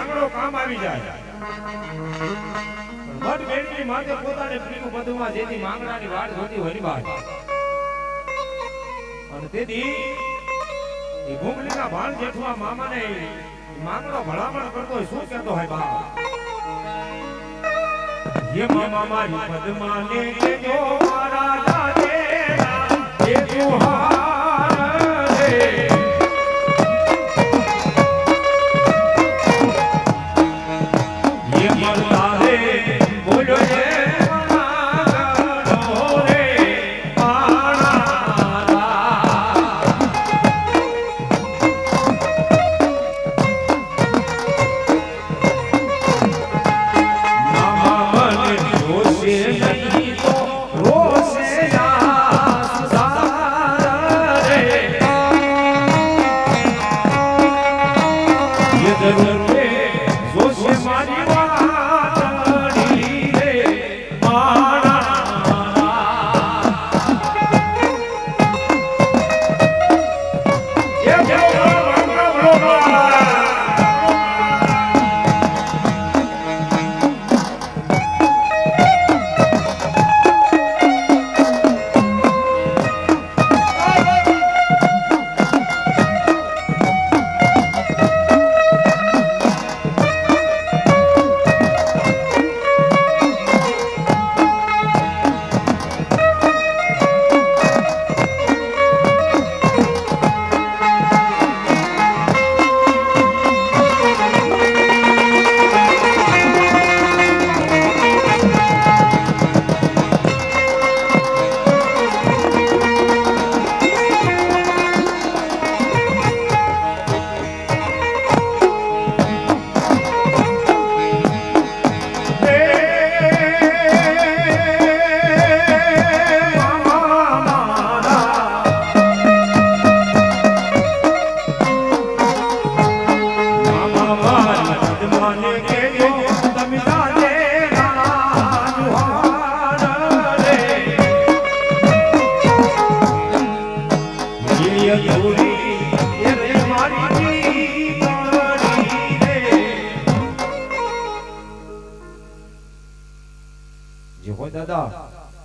માંગણો કામ આવી જાય મત મેળવી માથે પોતાને પ્રિય બધુમાં જેથી માંગણાની વાટ જોતી હોય ની વાત અને તેથી એ ભૂંગલીના ભાણ જેઠવા મામાને માંગણો ભલામણ કરતો હોય શું કહેતો હોય બા ये मामा मारी पद्माने जो मारा जाने ये तुहार रे ये मरता रे बोलो ये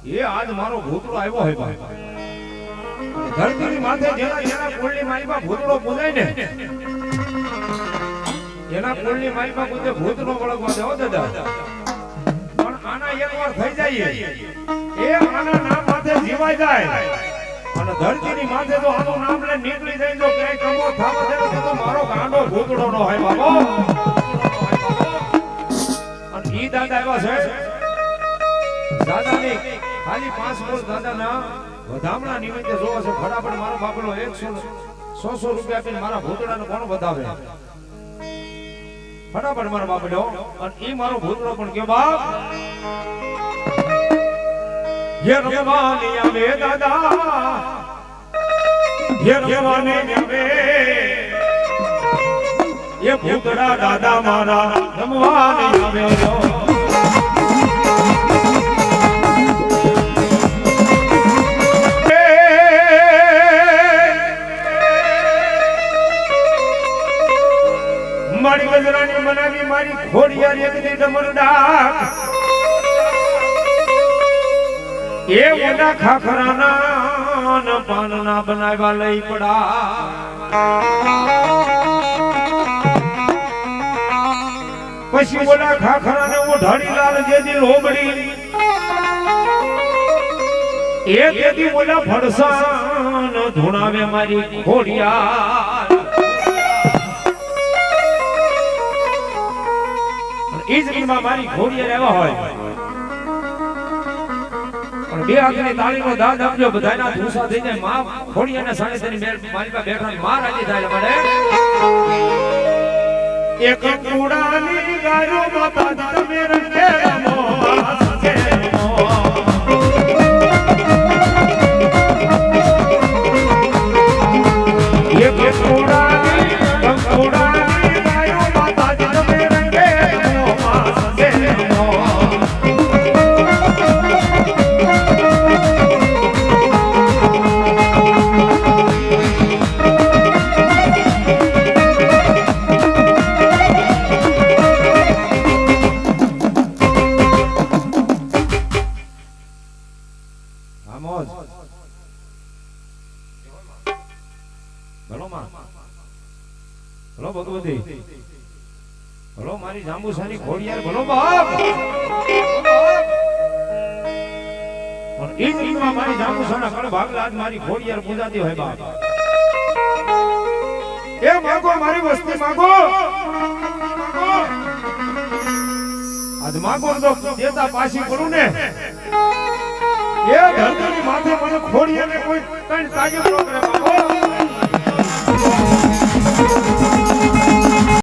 ये आज मारो भूतड़ो આવ્યો હોય ભાઈ ધરતીની માથે જેના જેના કુળની માઈમાં ભૂતડો પૂજાય ને એના કુળની માઈમાં પૂજે ભૂતડો વળગવા દેવો દાદા પણ આના એકવાર થઈ જાય એ આના નામ માથે જીવાઈ જાય અને ધરતીની માથે જો આનું નામ લે નીકળી જાય જો ક્યાંય કમો થાવા દે તો મારો ગાંડો ભૂતડો નો હોય બાબો અને ઈ દાદા આવ્યા છે દાદાની ખાલી 5 વર્ષ દાદાના વધામણા નિમિત્તે જોવા છે ફટાફટ મારો બાપનો 100 રૂપિયા આપીને મારા ભૂતડાને કોણ વધાવે ફટાફટ મારો બાપડો અને ઈ મારો ભૂતડો પણ કે બાપ ये रमवानी आवे दादा ये रमवानी आवे ये भूतड़ा दादा मारा रमवानी आवे लो मारी गजरानी बनावी मारी घोड़िया एक दी डमरडा ये मोटा खाखराना न पानना बनावा लई पड़ा पछी मोटा खाखराने वो ढाड़ी लाल जेदी लोबड़ी एक जेदी मोटा फड़सान धुणावे मारी घोड़िया ઈજરીમાં મારી ઘોડીએ રહેવા હોય પણ બે હાથની તાળીનો દાદ આપજો બધાના ધૂસા થઈ જાય માં ઘોડીયાના સાણે તેની મારી પાસે બેઠા માં રાજી થાય મને એક કુડાની ગાયો માતા તમે રંગે રમો સકે રમો એક કુડાની ગાયો માતા તમે હલો ભગવતી હલો મારી જાંબુસાની ખોડિયાર ભલો બાપ પણ ઈ દિનમાં મારી જાંબુસાના કણ ભાગલા આજ મારી ખોડિયાર પૂજાતી હોય બાપ એ માગો મારી વસ્તી માગો આજ માગો તો દેતા પાછી પડું ને એ ધરતીની માથે મને ખોડિયાને કોઈ કઈ તાગે ન કરે બાપો